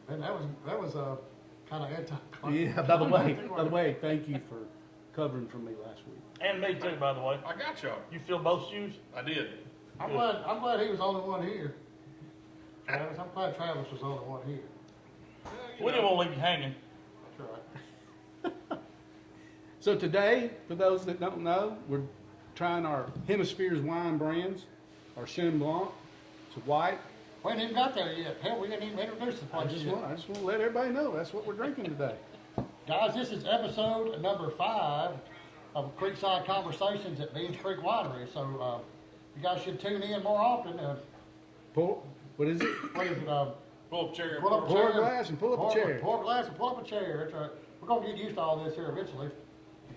And that was kind of anti-climate. Yeah, by the way, thank you for covering for me last week. And me too, by the way. I got y'all. You feel both shoes? I did. I'm glad he was the only one here. Travis, I'm glad Travis was the only one here. We didn't want to leave you hanging. That's right. So today, for those that don't know, we're trying our Hemispheres wine brands, our Chenin Blanc. It's white. We ain't even got there yet. Hell, we didn't even introduce the I place just yet. want to let everybody know that's what we're drinking today. Guys, this is episode number 5 of Creekside Conversations at Beans Creek Winery. So you guys should tune in more often. What is it? What is it? Pull up chair. Pull up a Pour chair. a glass and pull up a chair. Pour a glass and pull up a chair. That's right. We're going to get used to all this here eventually.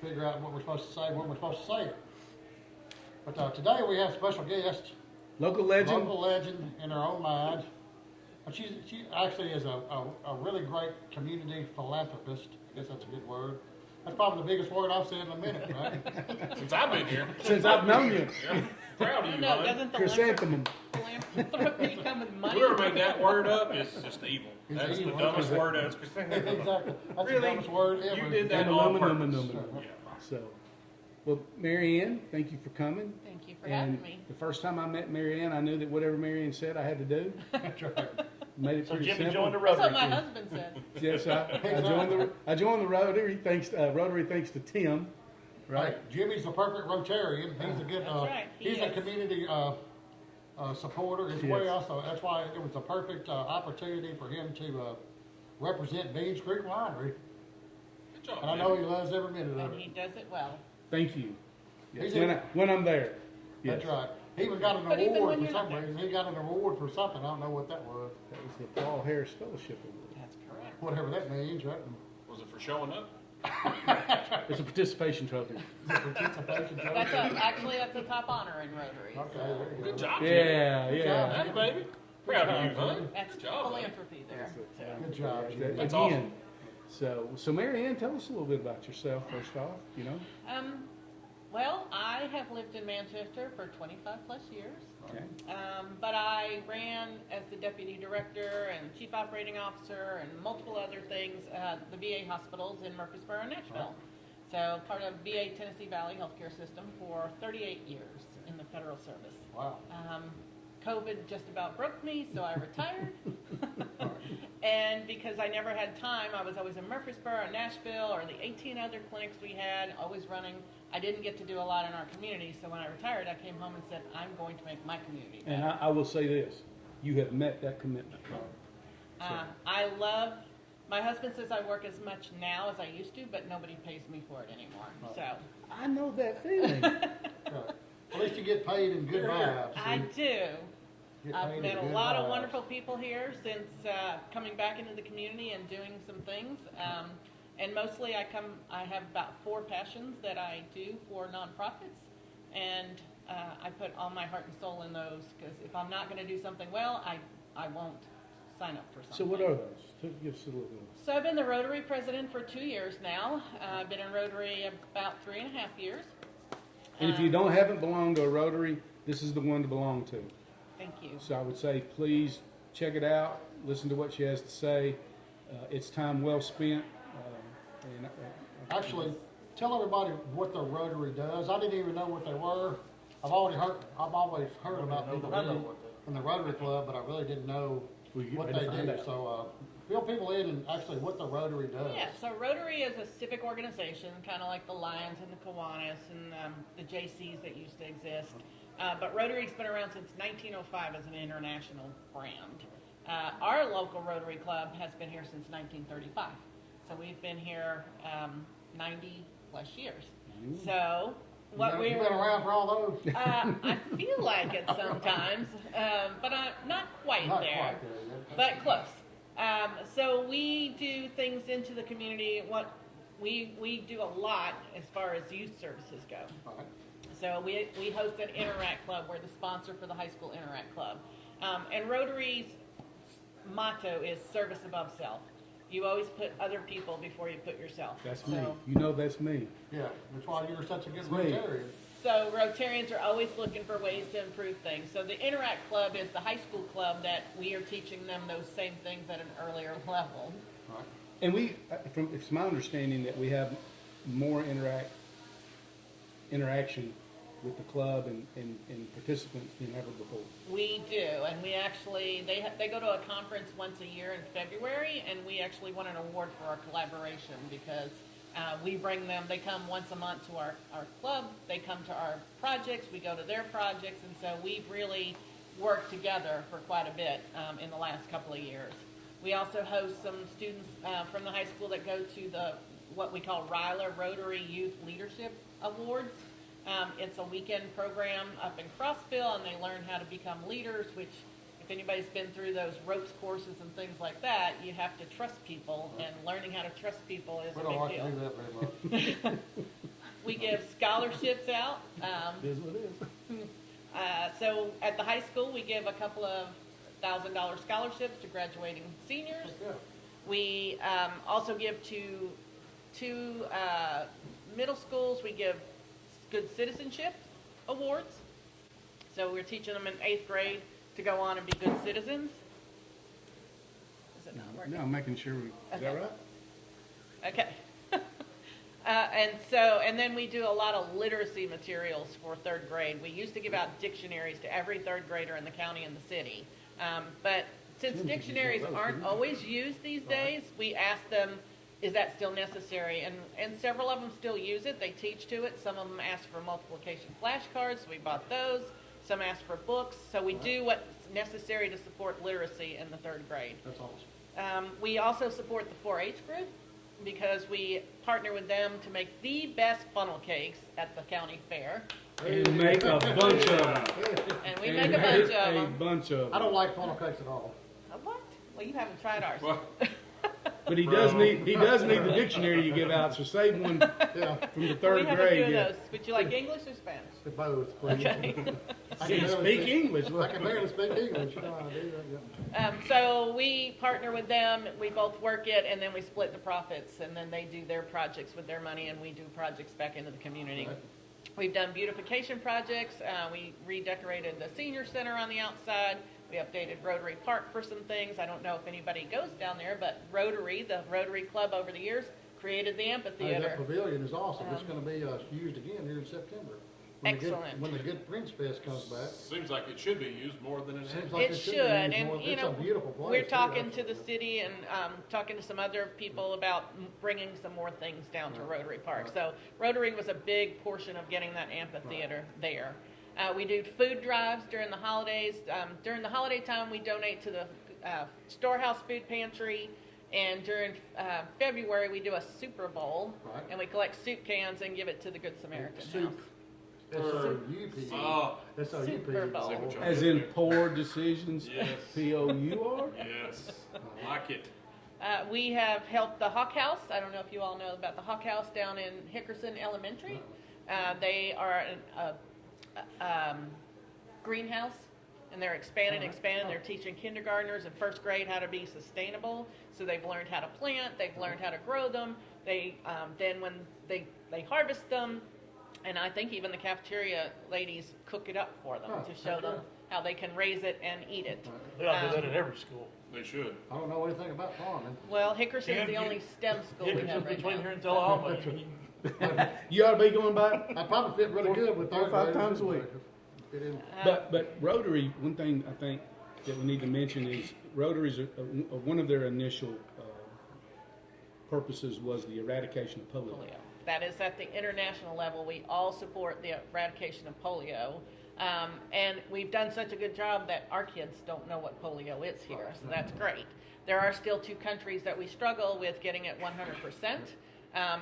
Figure out what we're supposed to say when we're supposed to say it. But today we have a special guest. Local legend. Local legend in her own mind. She actually is a really great community philanthropist. I guess that's a good word. That's probably the biggest word I've said in a minute, right? Since I've been here. Since I've known you. Yeah. Proud of you, No, bud. doesn't the Chrysanthemum. philanthropy come with money? Whoever made that word up is just evil. He's That's evil. the dumbest word ever. Exactly. That's Really? the dumbest word ever. You did that And on aluminum. purpose. Yeah. So, well, Mary Ann, thank you for coming. Thank you for And having me. the first time I met Mary Ann, I knew that whatever Mary Ann said, I had to do. That's right. Made it So pretty Jimmy simple. joined the That's Rotary what my team. husband said. Yes, I joined the Rotary. Thanks to Tim. Right. Right. Jimmy's the perfect Rotarian. He's a good. That's right. He's He a is. community supporter as Yes. well. So that's why it was a perfect opportunity for him to represent Beans Creek Winery. Good job, And I man. know he loves every minute of And he it. does it well. Thank you. Yes, He's when I'm there. Yes. That's right. He even got an But even award when for you're some not there. reason. He got an award for something. I don't know what that was. That was the Paul Harris Fellowship Award. That's correct. Whatever that means, right? Was it for showing up? It's a participation trophy. Participation trophy. Actually, that's a top honor in Rotary. Okay, So there you go. Good job. Yeah, Good yeah. job. Hey, baby. Proud of you, huh? that's Good job, buddy. philanthropy there. So. Good job, Jimmy. That's Again. So Mary Ann, tell us a little bit about yourself first off. You know. Well, I have lived in Manchester for 25 plus years. Okay. But I ran as the deputy director and chief operating officer and multiple other things at the VA hospitals in Murfreesboro and Nashville. So part of VA Tennessee Valley Healthcare System for 38 years in the federal service. Wow. COVID just about broke me, so I retired. And because I never had time, I was always in Murfreesboro and Nashville or the 18 other clinics we had, always running. I didn't get to do a lot in our community, so when I retired, I came home and said, I'm going to make my community better. And I will say this: you have met that commitment. I love, my husband says I work as much now as I used to, but nobody pays me for it anymore. So I know that feeling. Right. At least you get paid in good vibes. I do. Get I've paid in met a good lot of vibes. wonderful people here since coming back into the community and doing some things. And mostly I have about 4 passions that I do for nonprofits. And I put all my heart and soul in those because if I'm not going to do something well, I won't sign up for something. So what are those? Give us a little bit. So I've been the Rotary president for 2 years now. I've been in Rotary about 3.5 years. And if you haven't belonged to a Rotary, this is the one to belong to. Thank you. So I would say, please check it out. Listen to what she has to say. It's time well spent. Actually, tell everybody what the Rotary does. I didn't even know what they were. I've always heard about people in the Rotary Club, but I really didn't know what they do. So fill people in and actually what the Rotary does. Yeah, so Rotary is a civic organization, kind of like the Lions and the Kiwanis and the JCs that used to exist. But Rotary's been around since 1905 as an international brand. Our local Rotary Club has been here since 1935. So we've been here 90 plus years. So what You've been around for all those? I feel like it sometimes, but I'm not quite Not there. quite there yet. But close. So we do things into the community. What we do a lot as far as youth services go. All right. So we host an Interact Club. We're the sponsor for the high school Interact Club. And Rotary's motto is service above self. You always put other people before you put yourself. That's So- me. You know that's me. Yeah, that's why you're such a good Me. Rotarian. So Rotarians are always looking for ways to improve things. So the Interact Club is the high school club that we are teaching them those same things at an earlier level. Right. And it's my understanding that we have more interaction with the club and participants than ever before. We do, and we actually, they go to a conference once a year in February, and we actually won an award for our collaboration because we bring them, they come once a month to our club, they come to our projects, we go to their projects, and so we've really worked together for quite a bit in the last couple of years. We also host some students from the high school that go to what we call Ryler Rotary Youth Leadership Awards. It's a weekend program up in Crossville, and they learn how to become leaders, which if anybody's been through those ropes courses and things like that, you have to trust people, and learning how to trust people is a We don't like big to do deal. that very much. We give scholarships out. It is what it is. So at the high school, we give a couple of $1,000 scholarships to graduating seniors. Yeah. We also give to two middle schools, we give good citizenship awards. So we're teaching them in 8th grade to go on and be good citizens. Is it not working? No, I'm making sure is that right? Okay. And then we do a lot of literacy materials for 3rd grade. We used to give out dictionaries to every 3rd grader in the county and the city. But since dictionaries aren't always used these days, we ask them, is that still necessary? And several of them still use it. They teach to it. Some of them ask for multiplication flashcards. So we bought those. Some ask for books. So we do what's necessary to support literacy in the 3rd grade. That's awesome. We also support the 4-H group because we partner with them to make the best funnel cakes at the county fair. And make a bunch of them. And we make a bunch of A them. bunch of I them. don't like funnel cakes at all. What? Well, you haven't tried ours. Well, But he does need the dictionary you give out, so save one Yeah, from the We 3rd have a grade. few of Yeah. those. Would you like English or Spanish? to both, please. Okay. I Can you barely speak English? I can barely speak English, you know how to do that, yeah. So we partner with them, we both work it, and then we split the profits, and then they do their projects with their money, and we do projects back into the community. Right. We've done beautification projects. We redecorated the senior center on the outside. We updated Rotary Park for some things. I don't know if anybody goes down there, but Rotary, the Rotary Club over the years, created the Hey, amphitheater. that pavilion is awesome. It's gonna be used again here in September. Excellent. When the Good Prince Fest comes back. seems like it should be used more than it has. Seems like It should should, be used and more. you It's know, a beautiful place. we're too, talking to the absolutely. city and talking to some other people about bringing some more things down to Rotary Park. Right. So Rotary was a big portion of getting that amphitheater there. We do food drives during the holidays. During the holiday time, we donate to the Storehouse Food Pantry. And during February, we do a Super Bowl, Right. and we collect soup cans and give it to the Good Samaritan Soup. House. S-O-U-P. Oh, S-O-U-P. Super Bowl. As in poor decisions, Yes. P-O-U-R? yes, I like it. We have helped the Hawk House. I don't know if you all know about the Hawk House down in Hickerson Elementary. They are a greenhouse, and they're expanding. They're teaching kindergartners and 1st grade how to be sustainable. So they've learned how to plant. They've learned how to grow them. They then when they harvest them, and I think even the cafeteria ladies cook it up for them Oh, to show them how they can raise it and eat it. They ought to do that at every school. They should. I don't know anything about farming. Well, Hickerson's Yeah, the you- only STEM school we have Hickerson's right between now. here and Tullahoma. You ought to be going by. I probably fit really good with 4 or 5 third times a graders. week. Fit in. But Rotary, one thing I think that we need to mention is Rotary's one of their initial purposes was the eradication of polio. Polio. That is at the international level. We all support the eradication of polio. And we've done such a good job that our kids don't know what polio is here, so that's great. There are still 2 countries that we struggle with getting it 100%,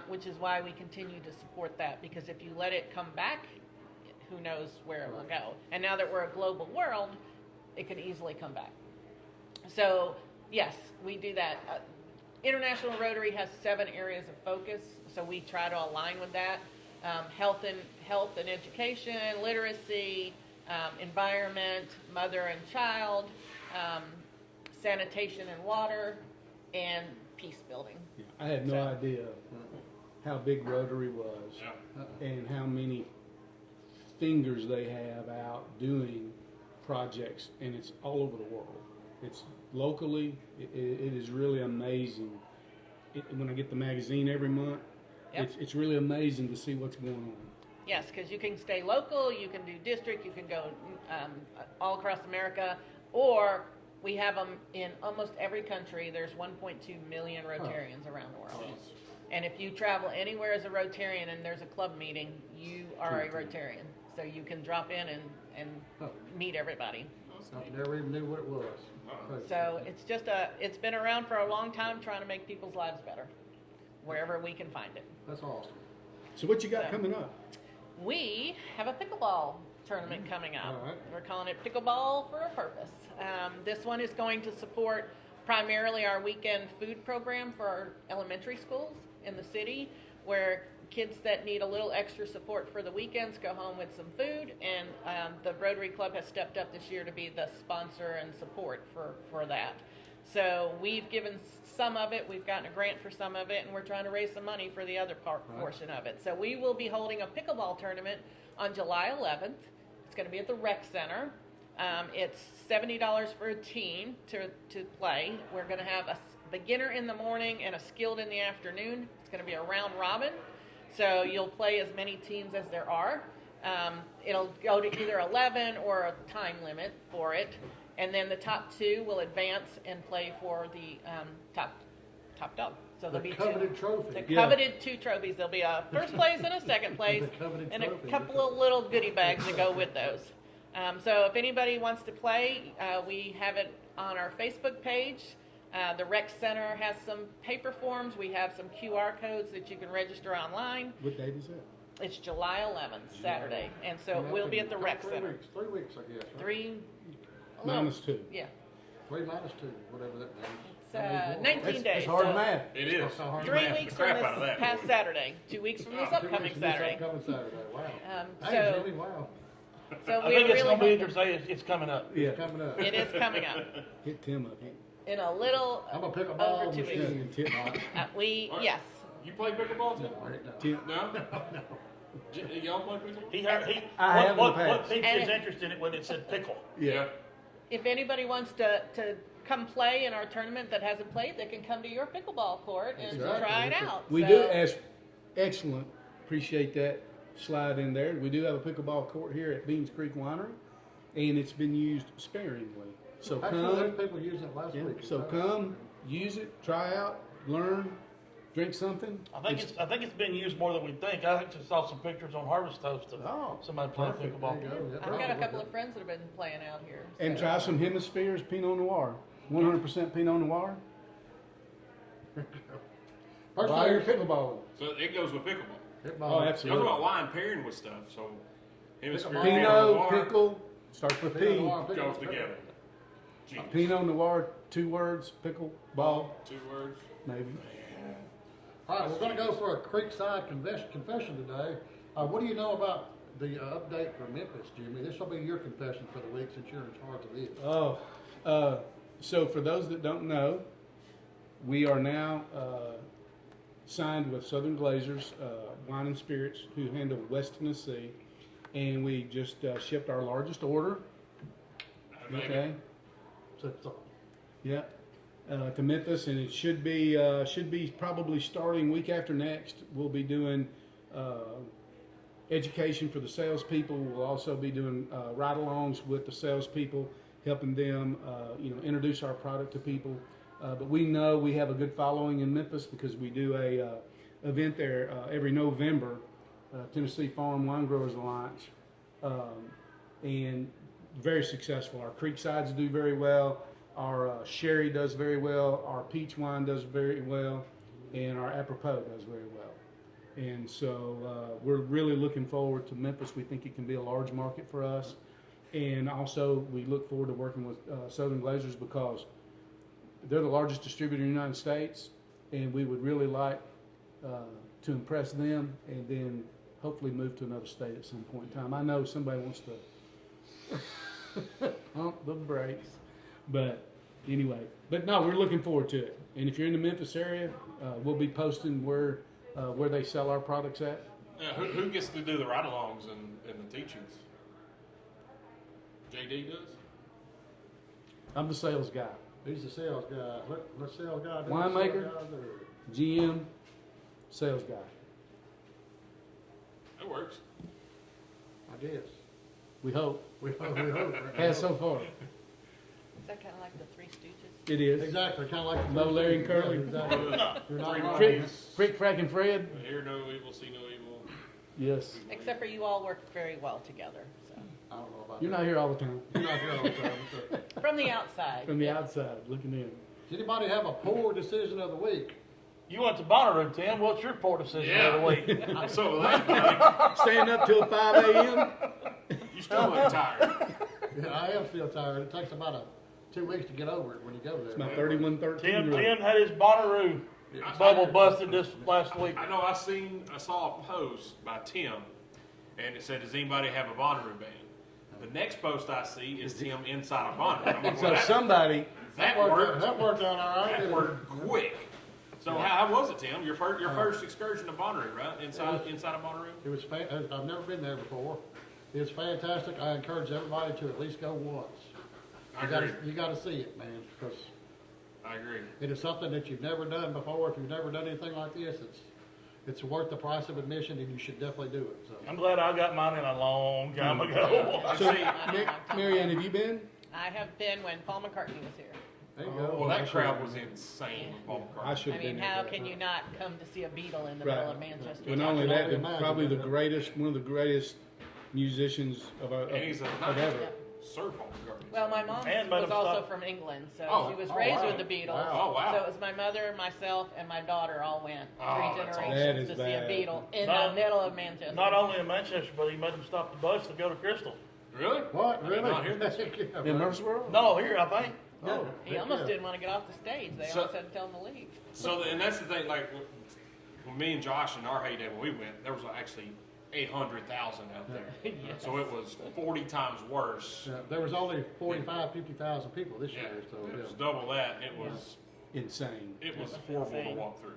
which is why we continue to support that, because if you let it come back, who knows where it will go. And now that we're a global world, it can easily come back. So, yes, we do that. International Rotary has 7 areas of focus, so we try to align with that. Health and education, literacy, environment, mother and child, sanitation and water, and peace building. Yeah, I had no idea how big Rotary was Yeah. and how many fingers they have out doing projects, and it's all over the world. It's locally, it is really amazing. When I get the magazine every month, Yep. it's really amazing to see what's going on. Yes, because you can stay local, you can do district, you can go all across America, or we have them in almost every country. There's 1.2 million Rotarians around the world. And if you travel anywhere as a Rotarian and there's a club meeting, you are a Rotarian. So you can drop in and meet everybody. I never even knew what it was. So it's been around for a long time, trying to make people's lives better, wherever we can find it. That's awesome. So what you got So- coming up? We have a pickleball tournament coming up. All right. We're calling it Pickleball for a Purpose. This one is going to support primarily our weekend food program for our elementary schools in the city, where kids that need a little extra support for the weekends go home with some food, and the Rotary Club has stepped up this year to be the sponsor and support for that. So we've given some of it, we've gotten a grant for some of it, and we're trying to raise some money for the other portion of it. So we will be holding a pickleball tournament on July 11th. It's going to be at the Rec Center. It's $70 for a team to play. We're going to have a beginner in the morning and a skilled in the afternoon. It's going to be a round robin. So you'll play as many teams as there are. It'll go to either 11 or a time limit for it. And then the top two will advance and play for the top dog. So there'll be coveted trophy. The coveted two trophies. There'll be a first place and a second place, The coveted and trophy. a couple of little goodie bags that go with those. So if anybody wants to play, we have it on our Facebook page. The Rec Center has some paper forms. We have some QR codes that you can register online. What date is that? It's July 11th, Saturday, and so we'll be at the Rec Center. 3 weeks, I guess. Right? 3 Minus 2. Yeah, 3 minus 2, whatever that means. it's 19 days. That's hard so math. It is. So hard. 3 Math the weeks from crap out of this that. past Saturday, 2 weeks from this 2 upcoming weeks from this Saturday. upcoming Saturday, wow. Hey, So, Jimmy, wow. so I we're think it's really gonna be hoping interesting. It's coming up. Yeah. Coming up. it is coming up Hit Tim up. in a little I'm gonna pick a over ball 2 weeks. machine. Tim. Yes. You play pickleball too? No, I ain't no. Tim. No? Y'all play pickleball? I have in the what past. piqued And his it- interest in it when it said pickle? Yeah. If anybody wants to come play in our tournament that hasn't played, they can come to your pickleball court and Exactly. try it out. We So- do, excellent, appreciate that slide in there. We do have a pickleball court here at Beans Creek Winery, and it's been used sparingly. So Actually, there's come, people using it last yeah, week. so come, use it, try out, learn, drink something. I think it's been used more than we think. I just saw some pictures on Harvest Toast of Oh, somebody playing Perfect. pickleball. There you go. Yeah, I've got a perfect. couple of friends that have been playing out here. And so- try some Hemispheres Pinot Noir, 100% Pinot Noir. First While thing, you're pickleballing. So it goes with pickleball. hit Oh, ball. Y'all absolutely. talk about wine pairing with stuff, so hemisphere Pinot Pinot, Noir pickle, starts with Pinot P. Noir, pickle. goes together. Jeez. Pinot Noir, 2 words, pickle, ball, 2 words. maybe. All right, we're gonna go for a Creekside confession today. What do you know about the update for Memphis, Jimmy? This will be your confession for the week since you're in charge of this. Oh, so for those that don't know, we are now signed with Southern Glazers Wine and Spirits, who handle West Tennessee, and we just shipped our largest order. Okay, So, yeah, to Memphis, and it should be probably starting week after next. We'll be doing education for the salespeople. We'll also be doing ride-alongs with the salespeople, helping them, introduce our product to people. But we know we have a good following in Memphis because we do a event there every November, Tennessee Farm Wine Growers Alliance, and very successful. Our Creeksides do very well. Our sherry does very well. Our peach wine does very well, and our apropos does very well. And so we're really looking forward to Memphis. We think it can be a large market for us. And also we look forward to working with Southern Glazers because they're the largest distributor in the United States. And we would really like to impress them and then hopefully move to another state at some point in time. I know somebody wants to pump the brakes. But anyway, no, we're looking forward to it. And if you're in the Memphis area, we'll be posting where they sell our products at. Who gets to do the ride-alongs and the teachings? JD does? I'm the sales guy. He's the sales guy. Let sales guy do Winemaker? what sales guy do. GM, sales guy. That works. I guess. We hope. We hope. Has so far. Is that kind of like the Three Stooges? It is. Exactly, kind of like. the Mo, first Larry, thing. and Curly. Yeah, exactly. You're not Three wrong. Crick, Yes. Crick, Frack, and Fred. Hear no evil, see no evil. Yes. Except for you all work very well together, so. I don't know about You're that. not here all the time. You're not here all the time. So. From the outside. From the outside, looking in. Does anybody have a poor decision of the week? You went to Bonnaroo, Tim. What's your poor decision of the week? So that, Staying up till 5 a.m. you still look tired. Yeah, I am still tired. It takes about 2 weeks to get over it when you go there. It's my man. 3113 Tim year old. had his Bonnaroo bubble busted this last week. I know. I saw a post by Tim, and it said, "Does anybody have a Bonnaroo band?" The next post I see is Tim inside a Bonnaroo. I'm like, So well, that somebody, worked. That worked out all right. That didn't it? worked quick. So how was it, Tim? Your first excursion to Bonnaroo, right? Inside of Bonnaroo. It was. I've never been there before. It's fantastic. I encourage everybody to at least go once. I agree. You got to see it, man, because I agree. it is something that you've never done before. If you've never done anything like this, it's worth the price of admission, and you should definitely do it. So. I'm glad I got mine in a long time ago. so See, Marianne, have you been? I have been when Paul McCartney was here. There you go. well, that crowd was insane with Paul I McCartney. should I have been mean, there. how can you not come to see a Beatle in the Right. middle of Manchester? But not only that, can they're imagine probably the that. greatest, one of the greatest musicians of And he's a of nice ever. Sir Paul McCartney. Well, my mom And let was him also stop. from England, so Oh, she was oh, raised wow. with the Beatles. Wow. Oh, wow. So it was my mother, myself, and my daughter all went Oh, three that's awesome. That generations is to see a bad. Beatle in Not- the middle of Manchester. Not only in Manchester, but he made them stop the bus to go to Crystal. Really? What? I did Really? not hear this. Yeah, In right. Murfreesboro? No, here I think. Oh, He almost yeah. didn't want to get off the stage. They So- almost had to tell him to leave. So, and that's the thing. Like when me and Josh in our heyday when we went, there was actually 800,000 out there. Yes. So it was 40 times worse. Yeah, there was only 45, 50,000 people this Yeah, year, so it was yeah. double that. And it was Insane. horrible to insane. walk through.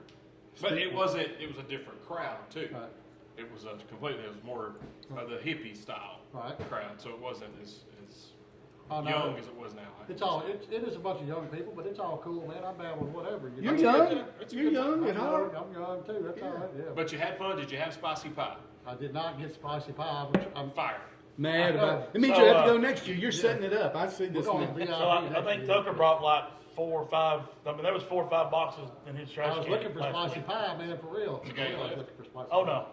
But it wasn't. It was a different crowd too. Right. It was It was more of the hippie style Right. crowd. So it wasn't as Oh, no. young as it was now. I It's can all, say. it is a bunch of young people, but it's all cool, man. I'm down with whatever. You You're know? young. It's a You're good young I'm at heart. young, I'm young too, that's all right, yeah. But you had fun. Did you have spicy pie? I did not get spicy pie, which I'm Fire. Mad about it. It means So, you have to uh, go next year. You're setting it up. I see we're this going now. to VIP So I next think year. Tucker brought like 4 or 5. I mean, there was 4 or 5 boxes in his trash I was can looking for last spicy week. pie, man, for real. For Okay. real, I was looking for spicy Oh pie. no,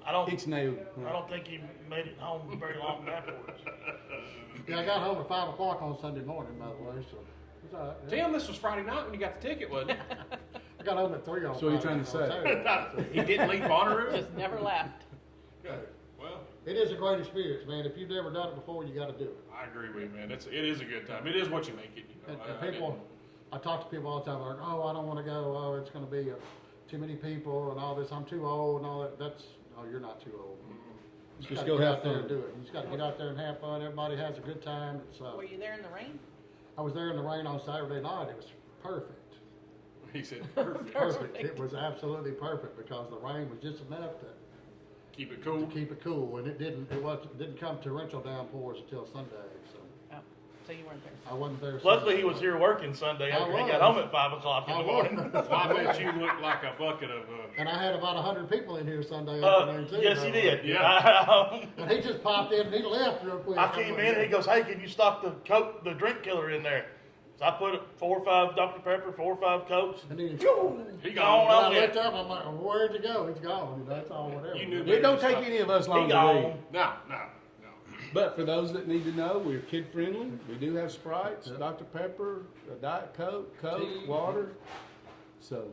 Oh. It's nailed. I don't think he made it home very long afterwards. Yeah, I got home at 5 o'clock on Sunday morning, by the way, so it's all right. Yeah. Tim, this was Friday night when you got the ticket, wasn't it? I got home at 3 on So what are you Friday, trying to on say? Saturday. He didn't leave Bonnaroo? Just never left. Good. Well, It is a great experience, man. If you've never done it before, you got to do it. I agree with you, man. It is a good time. It is what you make it. You know? And people, I talk to people all the time, like, oh, I don't want to go, oh, it's going to be too many people and all this, I'm too old and all that. Oh, you're not too old. You Just gotta go get have out there fun. and do it. You just got to get out there and have fun. Everybody has a good time. Were you there in the rain? I was there in the rain on Saturday night. It was perfect. He said, perfect. Perfect. It was absolutely perfect because the rain was just enough to Keep it cool. keep it cool, and it didn't come torrential downpours until Sunday. So Oh, so you weren't there. I wasn't there. Luckily, Sunday. he was here working Sunday I after he was. got home at 5 o'clock in I the was. morning. Well, I bet you look like a bucket of. And I had about 100 people in here Sunday afternoon too. Yes, he did. Yeah. And he just popped in and he left real quick. I came in and he goes, "Hey, can you stock the drink killer in there?" So I put 4 or 5 Dr. Pepper, 4 or 5 Cokes. And then He Gone gone. when I on looked it. up, I'm like, where'd you go? He's gone. You know, that's all whatever. You knew It don't take any of us long He to gone. read. No. But for those that need to know, we're kid friendly. We do have Sprites, Yep. Dr. Pepper, a Diet Coke, Tea. water. So,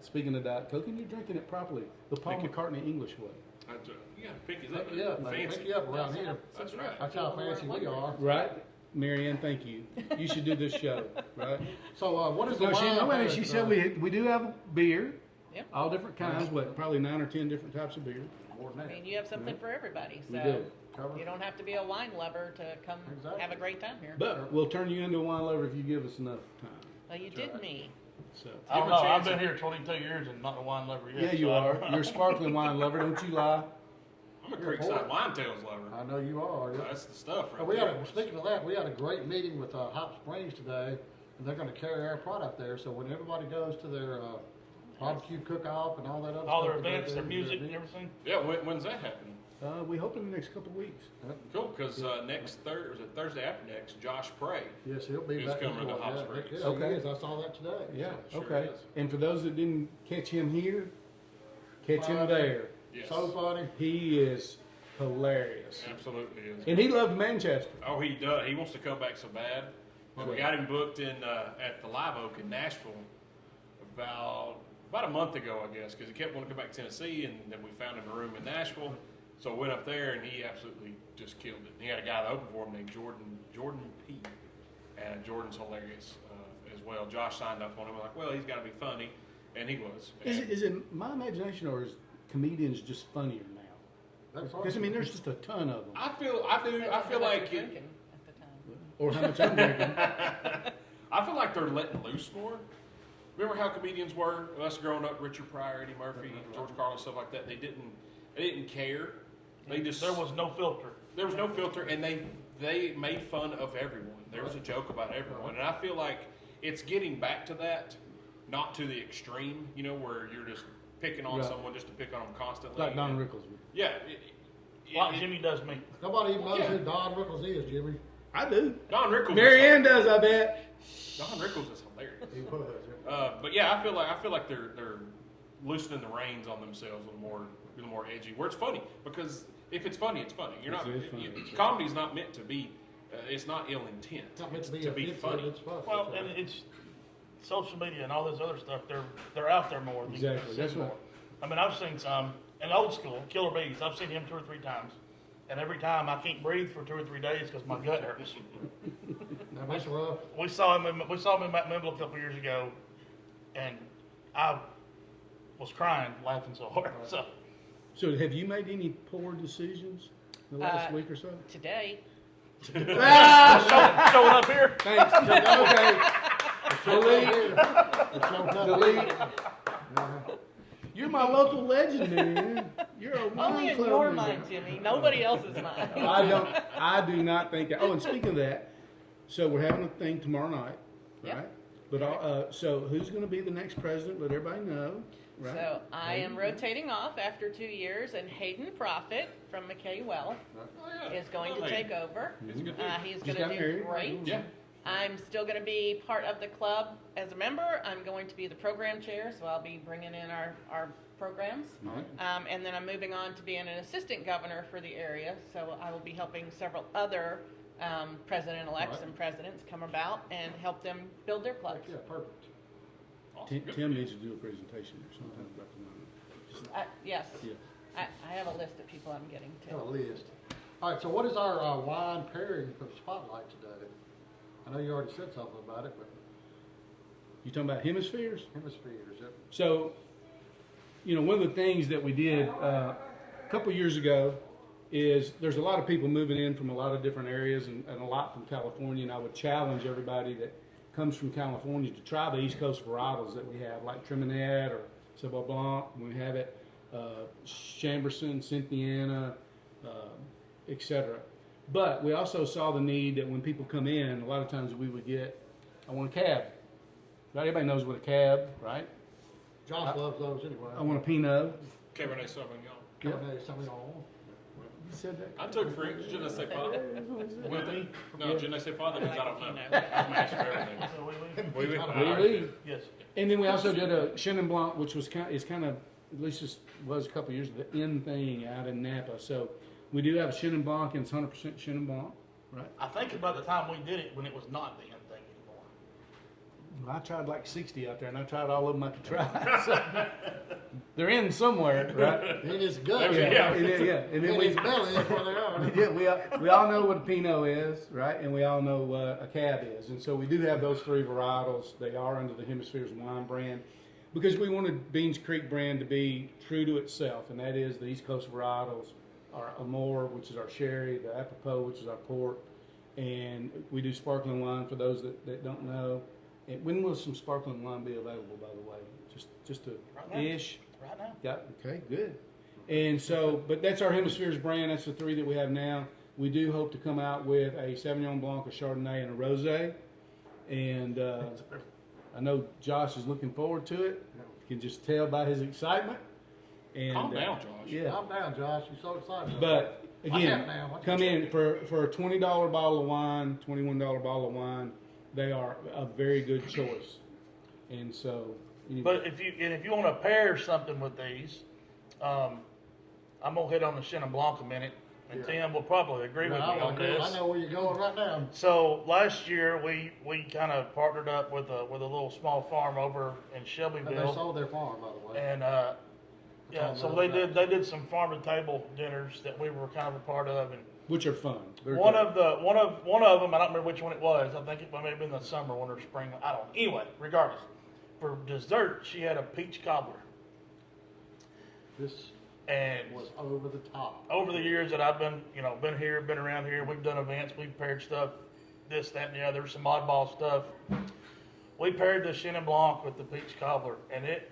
speaking of Diet Coke, and you're drinking it properly, the Paul Thank you. McCartney English way. You gotta pick his up. Pick you up, man. Fancy. Pick you up around here. That's right. That's how fancy we are. Right? Marianne, thank you. You should do this show, right? So, what is the No, wine? she said we do have beer, Yep. all different kinds, probably 9 or 10 different types of beer. More than I that. mean, you have something for everybody, We so do. Cover. you don't have to be a wine lover to come Exactly. have a great time here. But we'll turn you into a wine lover if you give us enough time. Well, you did me. So. I don't know. I've been here 22 years and not a wine lover yet. Yeah, you so I are. don't know. You're a sparkling wine lover, don't you lie? I'm a Creekside Wine Tales lover. I know you are. That's the stuff, right? But we had there. speaking of that, we had a great meeting with Hot Springs today, and they're going to carry our product there. So when everybody goes to their barbecue cook-off and all that other All stuff, their that they events, do, their music, and their everything. Yeah, when's that happening? We hope in the next couple of weeks. Cool, because next Thursday after next, Josh Prey. Yes, he'll be He's back. coming to Hot Yeah, Springs. yeah, Okay. he is. I saw that today. Yeah, Sure okay. is. And for those that didn't catch him here, catch him there. Yes. So funny. He is hilarious. Absolutely is. And he loved Manchester. Oh, he does. He wants to come back so bad. But we got him booked in at the Live Oak in Nashville about a month ago, I guess, because he kept wanting to come back to Tennessee, and then we found him a room in Nashville. So I went up there, and he absolutely just killed it. He had a guy that opened for him named Jordan P. And Jordan's hilarious as well. Josh signed up on him. I'm like, well, he's got to be funny, and he was. Is it my imagination, or is comedians just funnier now? Because I mean, there's just a ton of them. I feel How like much you're drinking at the time. Or how much I'm drinking. I feel like they're letting loose more. Remember how comedians were? Us growing up, Richard Pryor, Eddie Murphy, George Carlin, stuff like that. They didn't care. They just There was no filter. There was no filter, and they made fun of everyone. There was a joke about everyone, and I feel like it's getting back to that, not to the extreme, where you're just picking on Right. someone just to pick on them constantly. Like Don Rickles. Yeah. Like Jimmy does me. Nobody even knows Yeah. who Don Rickles is, Jimmy. I do. Don Rickles. Marianne does, I bet. Don Rickles is hilarious. He was. Yeah. But yeah, I feel like they're loosening the reins on themselves a little more edgy. Where it's funny, because if it's funny, it's funny. You're not. It is funny, that's right. Comedy's not meant to be. It's not ill intent. It's not meant to be, to be offensive, funny. It's fun. Well, That's and right. it's social media and all this other stuff. They're out there more. You can Exactly, see that's more. right. I mean, I've seen some in old school, Killer Bees. I've seen him 2 or 3 times, and every time I can't breathe for 2 or 3 days because my gut hurts. Now, that's rough. We saw him in Memphis a couple years ago, and I was crying, laughing so hard. So have you made any poor decisions the last week or so? Today, Showing up here. Thanks. Okay. Delete. It's so tough. Delete. You're my local legend, man. You're a wine only in club your member. mind, Jimmy. Nobody else's mind. I do not think that. Oh, and speaking of that, so we're having a thing tomorrow night, Yep. right? But so who's going to be the next president? Let everybody know, right? So I am rotating off after 2 years, and Hayden Profit from McKay Wealth Oh, yeah. is going to Love take Hayden. over. He's a good dude. He's Just going got to do married. great. Yeah. I'm still going to be part of the club as a member. I'm going to be the program chair, so I'll be bringing in our programs. Right. And then I'm moving on to being an assistant governor for the area, so I will be helping several other president-elects Right. and presidents come about and help them build their clubs. Yeah, perfect. Awesome. Good for Tim you. needs to do a presentation or sometime about the wine. Yes, Yeah. I have a list of people I'm getting Got a to. list. All right, so what is our wine pairing for the spotlight today? I know you already said something about it, but You talking about hemispheres? hemispheres. Yep. So, one of the things that we did a couple years ago is there's a lot of people moving in from a lot of different areas and a lot from California, and I would challenge everybody that comes from California to try the East Coast varietals that we have, like Treminette or Sauvignon Blanc. We have it, Chamberson, Cynthiana, etc. But we also saw the need that when people come in, a lot of times we would get, I want a cab. Right? Everybody knows what a cab, right? Josh loves those anyway. I want a Pinot. Cabernet Sauvignon. Cabernet Sauvignon. You said that? I took French. Je ne sais pas. With me. No, je ne sais pas. That means I don't know. I'm master of everything. So Oui, oui. Oui. Yes. And then we also did a Chenin Blanc, which was kind of, at least this was a couple of years, the in thing out in Napa. So we do have a Chenin Blanc, and it's 100% Chenin Blanc, right? I think about the time we did it when it was not the end thing anymore. I tried like 60 out there, and I tried all of them I could try. So they're in somewhere, right? In his gut. Yeah. Yeah. And then In we, his belly, that's where they are. yeah, we all know what a Pinot is, right? And we all know what a Cab is. And so we do have those 3 varietals. They are under the Hemispheres Wine brand because we wanted Beans Creek brand to be true to itself, and that is the East Coast varietals, our Amore, which is our sherry, the Apropos, which is our port, and we do sparkling wine for those that don't know. And when will some sparkling wine be available, by the way? Just a Right now. ish? Right now. Yeah, okay, good. And so, but that's our Hemispheres brand. That's the 3 that we have now. We do hope to come out with a Sauvignon Blanc, a Chardonnay, and a Rosé. And I know Josh is looking forward to it. You can just tell by his excitement. And, Calm down, Josh. Yeah. Calm down, Josh. You're so excited. But again, What's come happening in for a $20 bottle of wine, $21 bottle of wine. They are a very good choice. And so, anyway. But if you want to pair something with these, I'm gonna hit on the Chenin Blanc a minute, and Yeah. Tim will probably agree with me on I this. know where you're going right now. So last year we kind of partnered up with a little small farm over in And they Shelbyville, sold their farm, by the way. and yeah, all so those they did some farm to table dinners that we were kind of a part of, and Which are fun. They're one great. of them, I don't remember which one it was. I think it may have been the summer one or spring. I don't know. Anyway, regardless, for dessert she had a peach cobbler, This and was over the top. over the years that I've been around here, we've done events, we've paired stuff, this, that, and the other, some oddball stuff. We paired the Chenin Blanc with the peach cobbler, and it,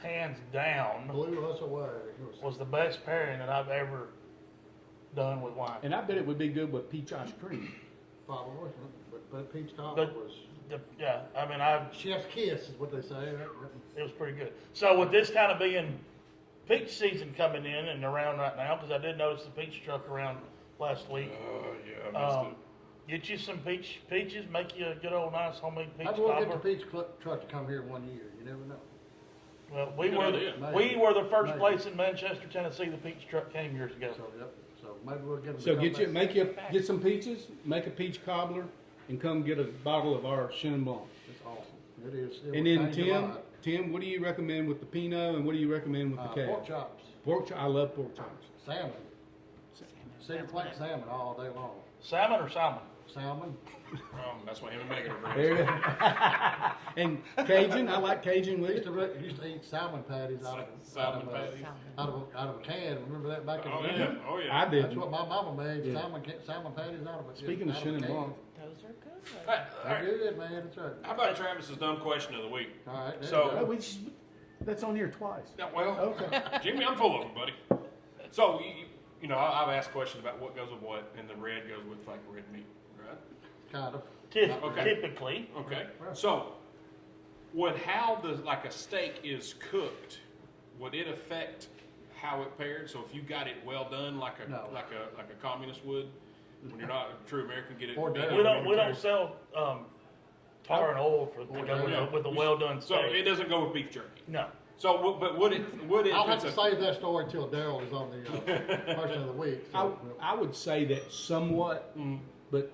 hands down, Blew us away. It was the best pairing that I've ever done with wine. And I bet it would be good with peach ice cream. probably, but peach cobbler But was yeah, I mean, chef's kiss is what they say. it was pretty good. So with this kind of being peach season coming in and around right now, because I did notice the peach truck around last week. Oh, yeah, I missed it. Get you some peaches, make you a good old nice homemade peach Maybe we'll get cobbler. the peach truck to come here one year. You never know. Well, Good idea. we were the first Maybe. place in Manchester, Tennessee. The peach truck came years ago. So yep. So maybe we'll get them. So to come back. get some peaches, make a peach cobbler, and come get a bottle of our Chenin Blanc. It's awesome. It is. It And will then change your life. Tim, what do you recommend with the Pinot, and what do you recommend with the cab? Pork chops, I love pork chops. salmon, cedar flake salmon all day long. Salmon or salmon? Salmon. That's what him and Megan are There friends. you go. And Cajun, I like Cajun with Used it. to used to eat salmon patties out of Salmon patties. out of a can. Remember that back in Oh, the day? yeah, oh, yeah. I That's did. what my mama made. Yeah. Salmon patties out of a. Speaking of out Chenin a can. Blanc, Those are good. Hey, all They're right. good, man. That's right. How about Travis's dumb question of the week? All right. there So- you oh, go. that's on here twice. Yeah, well, Okay. Jimmy, I'm full of them, buddy. So, you know, I've asked questions about what goes with what, and the red goes with like red meat, right? Kind of. Okay. Typically, Okay. So, would how like a steak is cooked, would it affect how it paired? So if you got it well done, like a No. like a communist would, when you're not a true American, get it. Or medium done. we rare. don't sell tar and oil for to go Yeah. with a well done So it steak. doesn't go with beef jerky. No. So, but would it? I'll have if to it's a- save that story till Daryl is on the person of the week. So, I would say that somewhat, Mm. but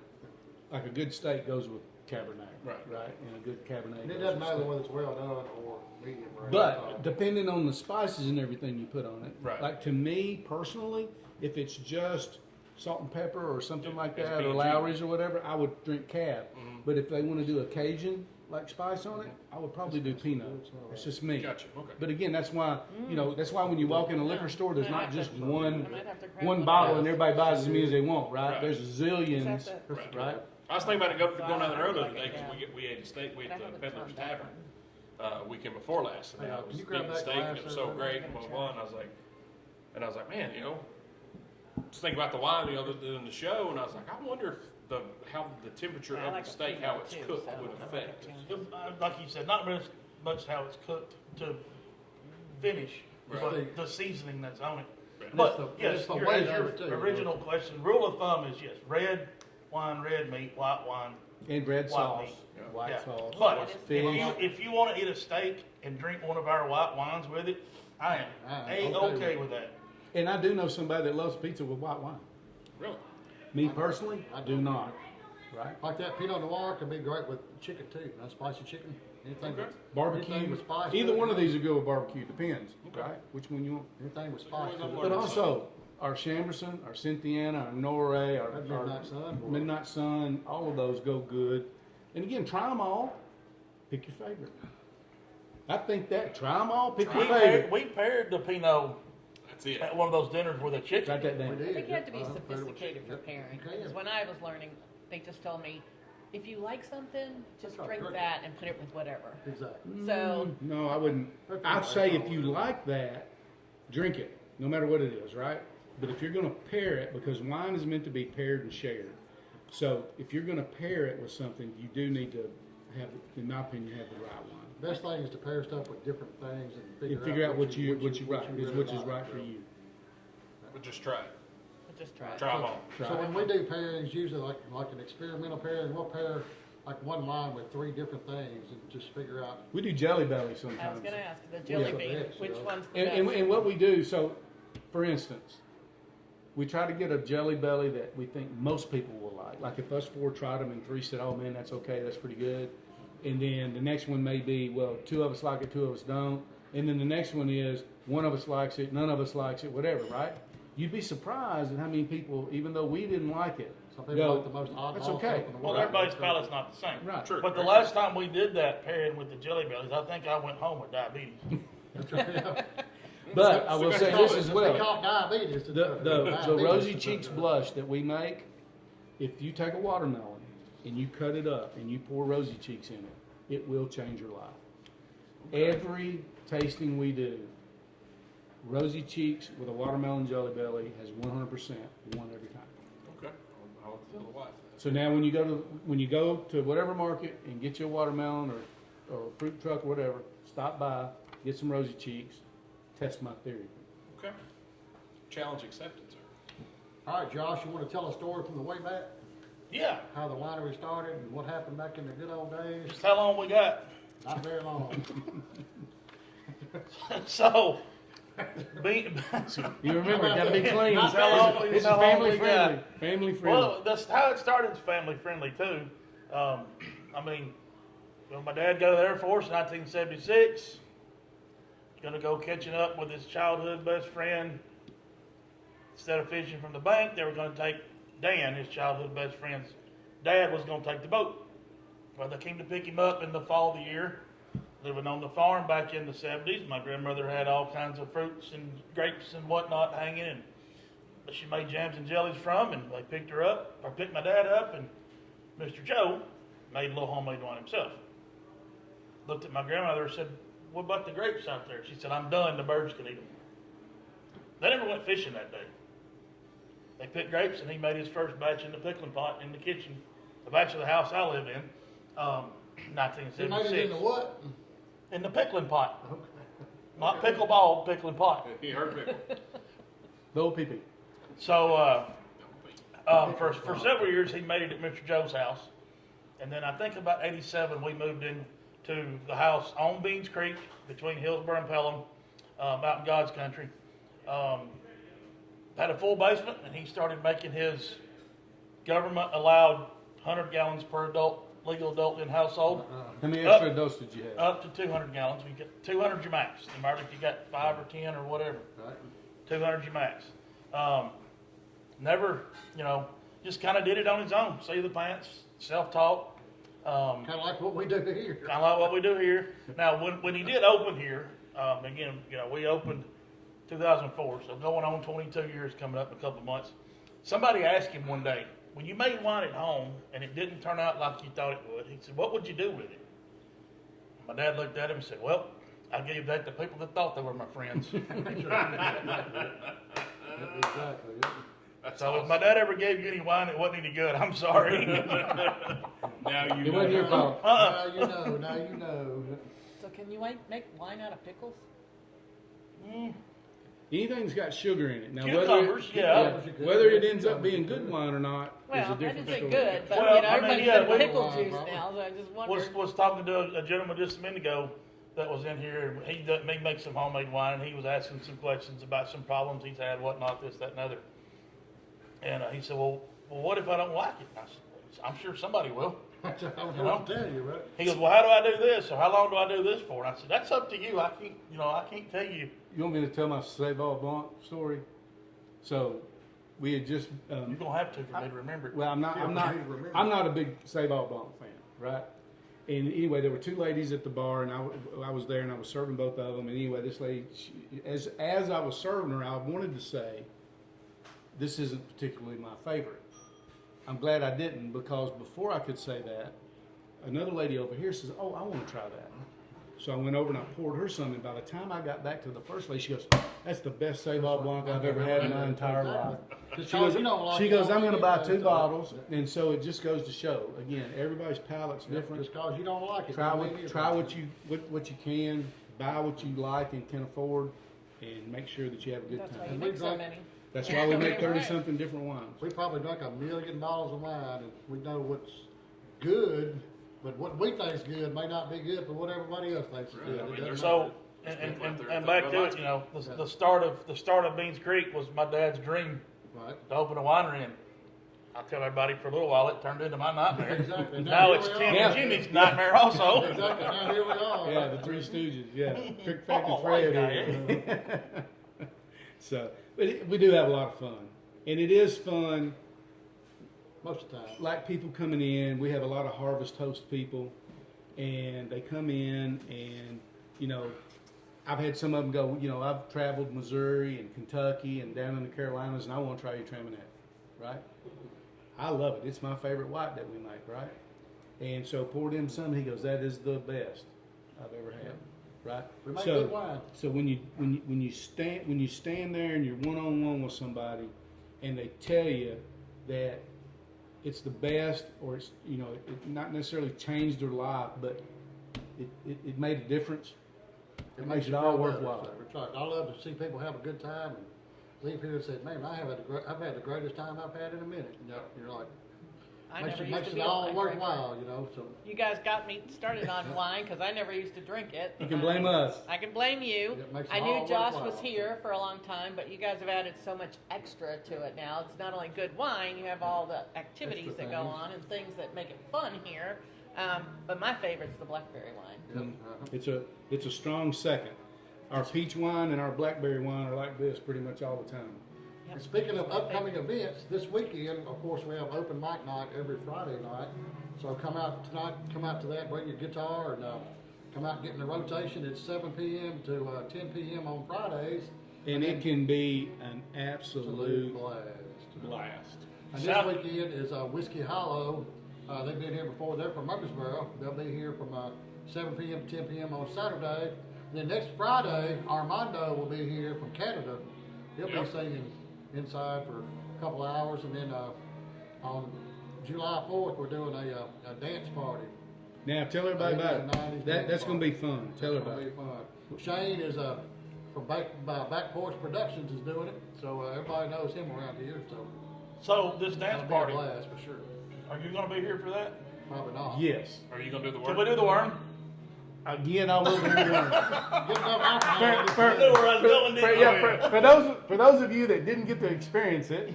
like a good steak goes with Cabernet, Right. right? And a good Cabernet. and it goes doesn't with matter steak. whether it's well done or medium rare. But depending on the spices and everything you put on it, Right. like to me personally, if it's just salt and pepper or something like It's that, or PG. Lowry's or whatever, I would drink Cab. Mhm. But if they want to do a Cajun like spice on it, I would probably do Pinot. It's just me. Gotcha. Okay. But again, that's why that's why when you walk in a liquor store, there's not just one I might have to grab one of bottle those. and everybody buys as many as they want, right? Right. There's Is zillions, that the- Right. right? I was thinking about it going down the road the other day Yeah. because we ate a steak with But I haven't Peddler's tried that Tavern one. weekend before last, and Yeah, I can was you grab eating that steak and it was so glass great over and there? blah blah. And I was like, man, you know, just think about the wine the other than the show, and I was like, I wonder if how the temperature I of like the the steak, Pinot how it's too, cooked, so would I like affect. it. Like you said, not really much how it's cooked to finish, Right. but the seasoning that's on it. Right. But It's the- yes, it's the your, weight as of your it, too. original question, rule of thumb is yes, red wine, red meat, white wine. And red White sauce, meat. Yeah. white Yeah. sauce, But fish. if you want to eat a steak and drink one of our white wines with it, I am okay okay with with that. And I do know somebody that loves pizza with white wine. Really? Me personally, I do not. Right? Like that Pinot Noir can be great with chicken too. That spicy chicken. Anything Okay. with anything Barbecue. with spice. Either to it, one of you know? these will go with barbecue. Depends, Okay. right? Which one you want. Anything with spice. to it. But also, our Chamberson, our Cynthiana, our Norway, our That Midnight Sun. Midnight Sun, all of those go good. And again, try them all. Pick your favorite. I think that. Try them all. Pick your favorite. We paired the Pinot That's it. at one of those dinners with a chicken. Write that We down. did, I think you have to be yeah. sophisticated for pairing, Okay. because when I was learning, they just told me, if you like something, just That's right, drink drink that and put it with whatever. Exactly. So, No, I wouldn't. That's I'd right. say if you like that, drink it, no matter what it is, right? But if you're going to pair it, because wine is meant to be paired and shared. So if you're going to pair it with something, you do need to have, in my opinion, have the right wine. Best thing is to pair stuff with different things and And figure out what you right, really is which is like. right for you. But just try it. just try it. Try them all. So when we do pairings, usually like an experimental pairing, we'll pair like one wine with 3 different things and just figure out. We do Jelly Belly I was sometimes. gonna ask the jelly Yeah. bean, Yes, which yeah. one's the And, best? and what we do, so for instance, we try to get a Jelly Belly that we think most people will like. Like if us 4 tried them and 3 said, oh man, that's okay, that's pretty good. And then the next one may be, well, 2 of us like it, 2 of us don't. And then the next one is, 1 of us likes it, none of us likes it, whatever, right? You'd be surprised at how many people, even though we didn't like it, Some people go, like the most oddball that's stuff okay. in the Well, world. everybody's palate's not the same. Right. True. But the last time we did that pairing with the Jelly Bellies, I think I went home with diabetes. That's right, yeah. But I will say this as They well. call it diabetes. The Diabetes Rosy is Cheeks the- blush that we make, if you take a watermelon and you cut it up and you pour Rosy Cheeks in it, it will change your life. Every tasting we do, Rosy Cheeks with a watermelon Jelly Belly has 100% won every time. Okay. I'll tell the wife that. So now when you go to whatever market and get you a watermelon or a fruit truck or whatever, stop by, get some Rosy Cheeks, test my theory. Okay. Challenge accepted, sir. All right, Josh, you want to tell a story from the way back? Yeah, How the winery started and what happened back in the good old days? just how long we got? Not very long. So, be, You remember, it got to be clean. Not how long we- This is how long family we friendly. got? Family friendly. well, that's how it started. It's family friendly too. I mean, when my dad got to the Air Force in 1976, gonna go catching up with his childhood best friend. Instead of fishing from the bank, they were gonna take Dan, his childhood best friend's dad, was gonna take the boat. Well, they came to pick him up in the fall of the year. Living on the farm back in the 70s, my grandmother had all kinds of fruits and grapes and whatnot hanging, and that she made jams and jellies from, and they picked her up, or picked my dad up, and Mr. Joe made a little homemade wine himself. Looked at my grandmother and said, "What about the grapes out there?" She said, "I'm done, the birds can eat them." They never went fishing that day. They picked grapes, and he made his first batch in the pickling pot in the kitchen, the batch of the house I live in, You 1976. made it into what? In the pickling pot. Not pickleball, pickling pot. He heard pickle. The old pee-pee. So, for several years, he made it at Mr. Joe's house. And then I think about 87, we moved into the house on Beans Creek between Hillsborough and Pelham, out in God's country. Had a full basement, and he started making his government allowed 100 gallons per adult, legal adult in household. How many extra doses did you have? Up to 200 gallons. We get 200 your max. No matter if you got 5 or 10 or whatever. Right. 200 your max. Never, just kind of did it on his own. See the pants, self-taught. Kind of like what we do here. Kind of like what we do here. Now, when he did open here, again, we opened 2004, so going on 22 years coming up in a couple of months. Somebody asked him one day, when you made wine at home and it didn't turn out like you thought it would, he said, what would you do with it? My dad looked at him and said, well, I gave that to people that thought they were my friends. Exactly. Yeah. So if my dad ever gave you any wine that wasn't any good, I'm sorry. Now you It wasn't your know. fault. Now you know. Now you know. So can you make wine out of pickles? Anything's got sugar in it. Now, Cucumbers, yeah. whether it ends up being good wine or not is Well, a I different didn't say story. good, but Well, I mean, everybody's yeah, got we- pickle juice now, so I just wondered. was talking to a gentleman just a minute ago that was in here, and he makes some homemade wine, and he was asking some questions about some problems he's had, whatnot, this, that, and other. And he said, well, what if I don't like it? I said, I'm sure somebody will. I don't know what to tell you, right? He goes, well, how do I do this, or how long do I do this for? And I said, that's up to you. I can't tell you. You want me to tell my Save-All Blanc story? So, we had just, You're gonna have to for me to remember it. well, I'm not a big Save-All Blanc fan, right? And anyway, there were 2 ladies at the bar, and I was there, and I was serving both of them. And anyway, this lady, as I was serving her, I wanted to say, this isn't particularly my favorite. I'm glad I didn't, because before I could say that, another lady over here says, "Oh, I want to try that." So I went over and I poured her some, and by the time I got back to the first lady, she goes, "That's the best Save-All Blanc I've ever had in my entire life." She goes, "I'm going to buy 2 bottles," and so it just goes to show. Again, everybody's palate's different. Just cause you don't like it. Try what you can, buy what you like and can afford, and make sure that you have a good That's why time. you make so many. That's why we make Right. 30-something different wines. We probably drink 1,000,000 bottles of wine, and we know what's good, but what we think is good may not be good for what everybody else thinks is Right. good. I mean, It doesn't there's So, matter. and back to it, you know, the start of Beans Creek was my dad's dream Right. to open a winery, and I tell everybody for a little while it turned into my nightmare. Exactly. Now here it's we Tim are. and Jimmy's nightmare also. Exactly. Now here we are. Yeah, the Three Stooges. Yeah, Trick, Fact, Oh, and Fred. white here. So, but we do have a lot of fun, and it is fun. Most of the time. Like people coming in, we have a lot of Harvest Host people, and they come in, and you know, I've had some of them go, you know, I've traveled Missouri and Kentucky and down in the Carolinas, and I want to try your Traminette, right? I love it. It's my favorite white that we make, right? And so poured him some. He goes, "That is the best I've ever had," right? We make So, good wine. so when you stand there and you're one-on-one with somebody, and they tell you that it's the best, or it's, you know, it not necessarily changed their life, but it made a difference. It makes it all feel better. worthwhile. It's like, I love to see people have a good time and leave here and say, "Man, I've had the greatest time I've had in a minute." You know, you're like, I makes never it, used makes to it be a all wine worthwhile, you know. So You guys got me started on wine because I never used to drink it. You can blame us. I can blame you. It makes it I knew all Josh worthwhile. was here for a long time, but you guys have added so much extra to it now. It's not only good wine, you have all the activities Extra that go things. on and things that make it fun here. But my favorite's the blackberry wine. It's a strong second. Our peach wine and our blackberry wine are like this pretty much all the time. And speaking of upcoming events, this weekend, of course, we have open mic night every Friday night. So come out tonight, come out to that, bring your guitar, and come out and get in the rotation. It's 7 p.m. to 10 p.m. on Fridays. And it can be an absolute blast. blast. And this weekend is Whiskey Hollow. They've been here before. They're from Murfreesboro. They'll be here from 7 p.m. to 10 p.m. on Saturday. And then next Friday, Armando will be here from Canada. He'll be singing inside for a couple of hours. And then on July 4th, we're doing a dance party. Now tell everybody about it. 90s That's going to be fun. Tell It's everybody. gonna be fun. Shane is from Back Porch Productions is doing it. So everybody knows him around here. So So this dance that'll be a party, blast for sure. are you gonna be here for that? Probably not. Yes. Are you gonna do the Can work? we do the worm? Again, I will do one. Get enough alcohol. For those of you that didn't get to experience it,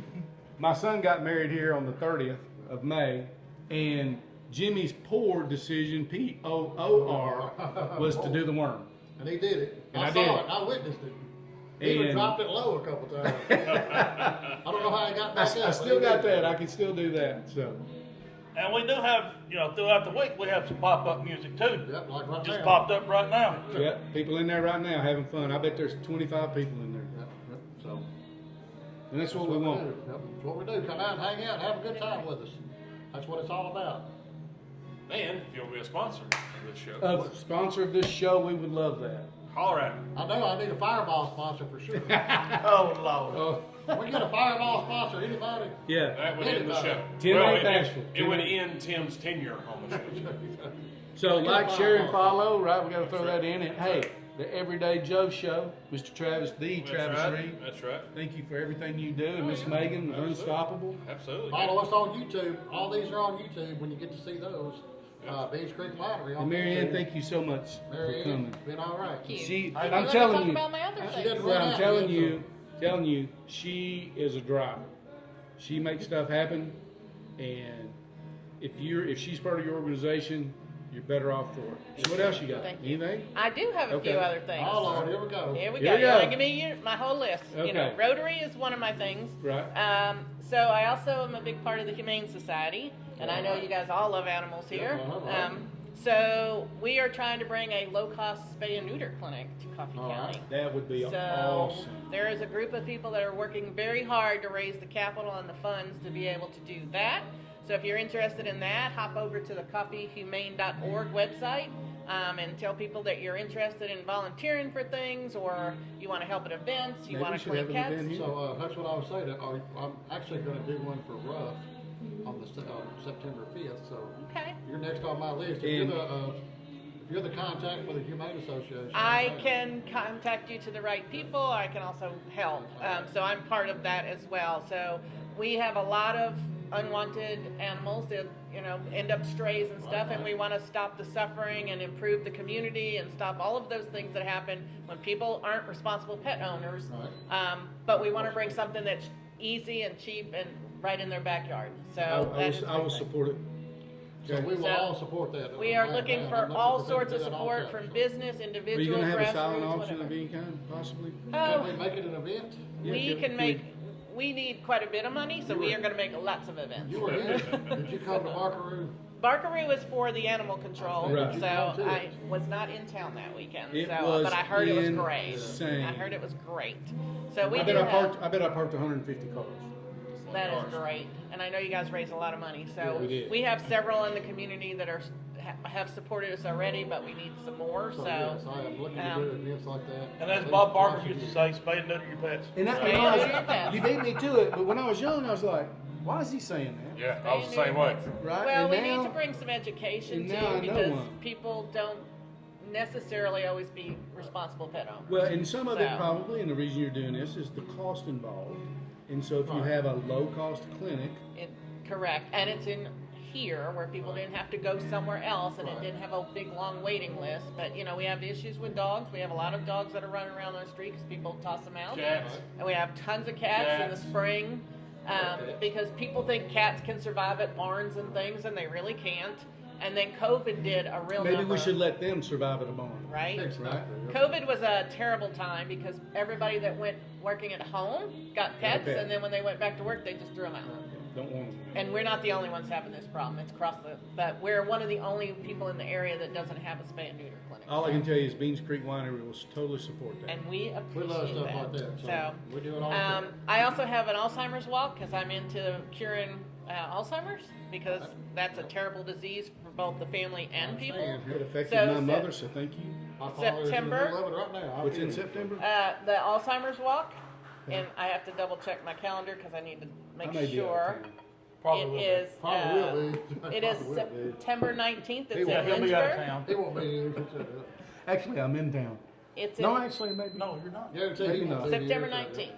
my son got married here on the 30th of May, and Jimmy's poor decision, POOR, was to do the worm. And he did it. And I I saw did it. it. I witnessed it. He even And- dropped it low a couple times. I don't know how he got back up. I still got that. I can still do that. So And we do have, you know, throughout the week, we have some pop-up music too. Yep, like right Just now. popped up right now. yeah, people in there right now having fun. I bet there's 25 people in there, Yep. So and that's what we want. do. Yep. That's what we do. Come out and hang out and have a good time with us. That's what it's all about. And if you'll be a sponsor of this show, Sponsor of this show, we would love that. holler at me. I know I need a Fireball sponsor for sure. Oh, Lord. Oh, We get a Fireball sponsor, anybody? yeah. That would end the show. Tim Well, ain't it- bashful. It would end Tim's tenure on the show. So like, Come share, on. and follow, right? We got to throw that in. And hey, the Everyday Joe Show, Mr. Travis, That's Travis right. Reed. That's right. Thank you for everything you do, and Miss Megan, Absolutely. Unstoppable. Absolutely. Follow us on YouTube. All these are on YouTube when you get to see those. Beach Creek Winery on And Marianne, YouTube. thank you so much for Marianne, coming. it's been all right. Thank you. She, Let I'm me telling talk you, about my other She things. doesn't well, run I'm out telling yet, you, she is a driver. She makes stuff happen, and if she's part of your organization, you're better off for it. So what else you got? Thank you. Anything? I do have a Okay. few other so. things. Oh Lord, here we go. Here we Here go. we You want go. to give me my whole list? You know, Okay. Rotary is one of my things. Right. So I also am a big part of the Humane Society, and I know Alright. you guys all love animals here. Yeah, So we are trying to bring a low-cost spay and neuter clinic to Coffee Alright. County. That would be So awesome. there is a group of people that are working very hard to raise the capital and the funds to be able to do that. So if you're interested in that, hop over to the coffeehumane.org website and tell people that you're interested in volunteering for things, or you want to help at events, you Maybe want we to should clean have an cats. event here. So, that's what I was saying, I'm actually gonna do one for Ruff on September 5th, so Okay. you're next on my list. And- If you're the contact for the Humane Association. I can contact you to the right people. I can also help. So I'm part of that as well. So we have a lot of unwanted animals that, end up strays and stuff, and we want to stop the suffering and improve the community and stop all of those things that happen when people aren't responsible pet owners. Right. But we want to bring something that's easy and cheap and right in their backyard. So I will support it. So we will So, all support that. we are looking for all sorts of that support also. from business, Are you individuals, gonna have a silent grassroots, auction of whatever. any kind, possibly? Can we make it an event? Yeah, We can we- make, we need quite a bit of money, so we are gonna make lots of events. You were here. Did you come to Barkaroo? Barkaroo is for the animal control, Right. so I was not in town that weekend, It so, was but I heard it was great. insane. I heard it was great. So we I do bet have, I parked 150 cars. that is great, and I know you guys raise a lot of money, so We did. we have several in the community that have supported us already, but we need some more, So, so. yes, I am looking to do events like that. And as At Bob least Barker twice a used to year. say, spay and neuter your pets. And that, Stay when I under was- your pets. you beat me to it, but when I was young, I was like, why is he saying that? Yeah, Stay I was the in your same way. pets. Right? Well, And we now- need to bring some education and too, now I know because one. people don't necessarily always be responsible pet owners. Well, and some of it So- probably, and the reason you're doing this is the cost involved. And so if you Right. have a low-cost clinic, Correct, and it's in here where people didn't have to go somewhere else, and it Right. didn't have a big long waiting list. But we have issues with dogs. We have a lot of dogs that are running around on the street because people toss them out, Cats. and we have tons of cats in the Cats. spring because people think cats can survive at barns and things, and they really can't. And then COVID did a real maybe number, we should let them survive at a barn. right? Exactly. COVID was a terrible time because everybody that went working at home got pets, pet. and then when they went back to work, they just threw them out. Don't want them. And we're not the only ones having this problem. It's across but we're one of the only people in the area that doesn't have a spay and neuter clinic. All I can tell you is Beans Creek Winery will totally support that. And we We love appreciate stuff that. like that, so we do it all the time. I also have an Alzheimer's walk because I'm into curing Alzheimer's because that's a terrible disease for both the family and people. It affected So, my mother, so thank you. My father is in the September. middle of it right now. I What's feel in it. September? The Alzheimer's walk, and I have to double check my calendar because I need to I make may be out of sure. town. Probably will It be. is. Probably will be. It is Probably will be. September 19th. It's Yeah, in he'll be out of Lynchburg. town. He won't be here. Actually, I'm in town. It's No, in actually, maybe. No, you're not. Yeah, he Maybe won't not. be September here, so- 19th.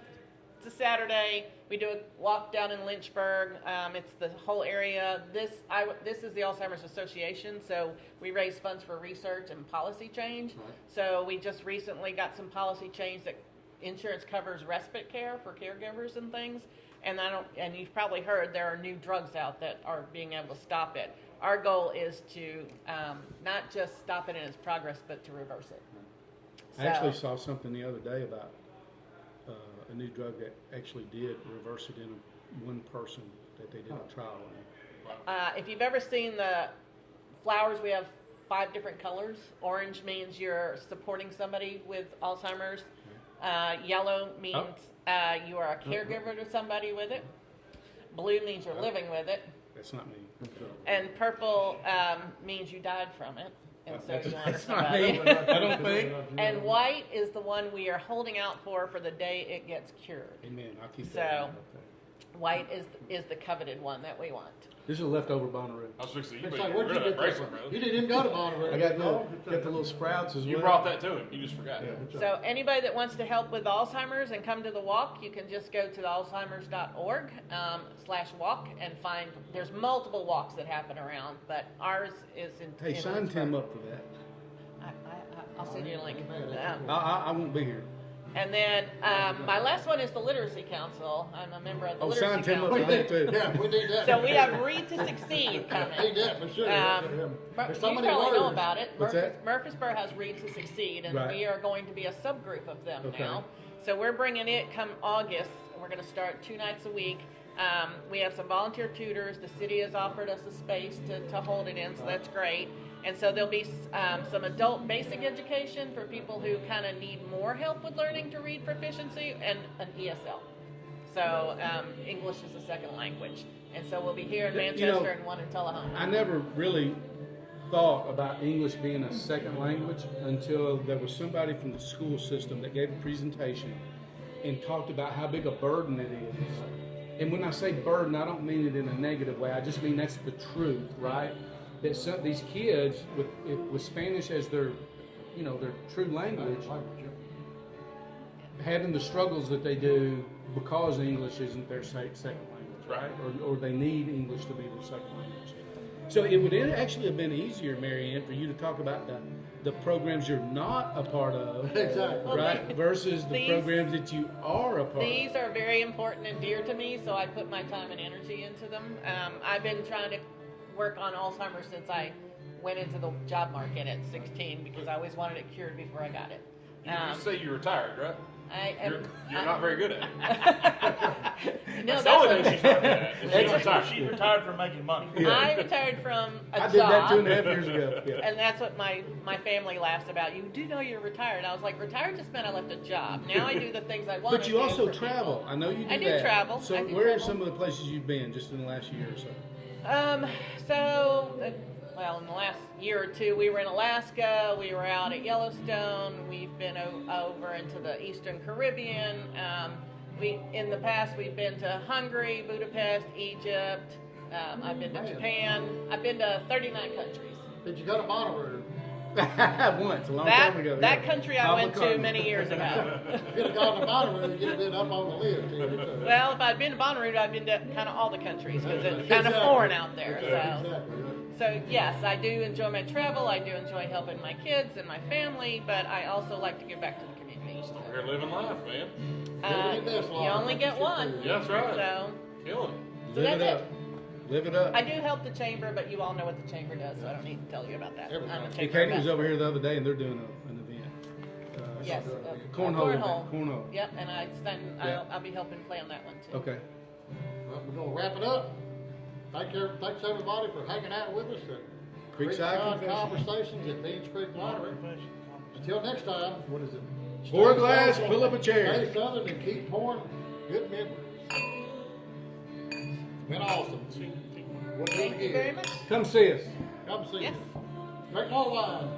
It's a Saturday. We do a walk down in Lynchburg. It's the whole area. This is the Alzheimer's Association, so we raise funds for research and policy change. Right. So we just recently got some policy change that insurance covers respite care for caregivers and things. And you've probably heard there are new drugs out that are being able to stop it. Our goal is to not just stop it in its progress, but to reverse it. I actually saw something the other day about a new drug that actually did reverse it in one person that they did a trial on. If you've ever seen the flowers, we have 5 different colors. Orange means you're supporting somebody with Alzheimer's. Yellow means you are a caregiver to somebody with it. Blue means you're living with it. That's not me. And purple means you died from it. And so you want That's not somebody. me. I don't think. And white is the one we are holding out for the day it gets cured. Amen. I'll keep So- that. Okay. White is the coveted one that we want. This is a leftover Bonnaroo. I was fixing you, It's but like, you where'd rid you of that get that bracelet, from? brother. You didn't even go to Monterey. I got the little sprouts as well. You brought that to him. You just forgot. Yeah. So anybody that wants to help with Alzheimer's and come to the walk, you can just go to the alzheimers.org /walk and find, there's multiple walks that happen around, but ours is in. Hey, in sign Lynchburg. Tim up for that. I'll send you a link. I won't be here. And then my last one is the Literacy Council. I'm a member of the Oh, sign Literacy Tim up Council. for that too. Yeah, we need that. So we have Read to Succeed Need coming. that for sure. You There's so many probably know words. about it. What's that? Murfreesboro has Read to Succeed, and Right. we are going to be a subgroup of them Okay. now. So we're bringing it come August. We're going to start 2 nights a week. We have some volunteer tutors. The city has offered us a space to hold it in, so that's great. And so there'll be some adult basic education for people who kind of need more help with learning to read proficiency, and an ESL. So English is a second language. And so we'll be here in You Manchester know, and one in Tullahoma. I never really thought about English being a second language until there was somebody from the school system that gave a presentation and talked about how big a burden it is. And when I say burden, I don't mean it in a negative way. I just mean that's the truth, right? That these kids with Spanish as their, their true language, having the struggles that they do because English isn't their second language, right? Or they need English to be their second language. So it would actually have been easier, Mary Ann, for you to talk about the programs you're not a part of, Exactly. right, versus the programs that you are a part of. These are very important and dear to me, so I put my time and energy into them. I've been trying to work on Alzheimer's since I went into the job market at 16 because I always wanted it cured before I got it. You say you're retired, right? You're not very good at it. No, That's the only that's thing she's not good at. is She's retired. She retired from making money. I retired from a I job. did that 2.5 years ago. Yeah. And that's what my family laughs about. You do know you're retired. I was like, retired just meant I left a job. Now I do the things I want to But do. you also for travel. people. I know you do I do that. travel. So I do where are travel. some of the places you've been just in the last year or so? Well, in the last year or two, we were in Alaska. We were out at Yellowstone. We've been over into the Eastern Caribbean. In the past, we've been to Hungary, Budapest, Egypt. I've been to Japan. I've been to 39 countries. Did you go to Bonnaroo? Once, a long time ago. That yeah. country I went to many years ago. If you'd have gone to Bonnaroo, you'd have been up on the list here. Too. Well, if I'd been to Bonnaroo, I'd been to kind of all the countries because it's kind of Exactly. foreign out there. So. Exactly. So yes, I do enjoy my travel. I do enjoy helping my kids and my family, but I also like to give back to the community. So, We're living life, man. Living your best you life, only that's get what you one. should do. Yeah, that's right. So, Killing it. so Live that's it up. Live it up. I do help the chamber, but you all know what the chamber does, so I don't need to tell you about that. I'm a Everybody. chamber Katie was ambassador. over here the other day, and they're doing an event. Yes, Cornhole event. Cornhole. Yep, and I'll be helping play on that one too. Okay. Well, we're gonna wrap it up. Thanks everybody for hanging out with us at Creekside Conversations at Beach Creek Lottery. Until next time, what is it? Pour a Stay glass, southern, fill up a chair. Stay southern and keep pouring good memories. Been awesome. We'll do it Thank you very again. much. Come see us. Come see Yes. us. Drink more wine.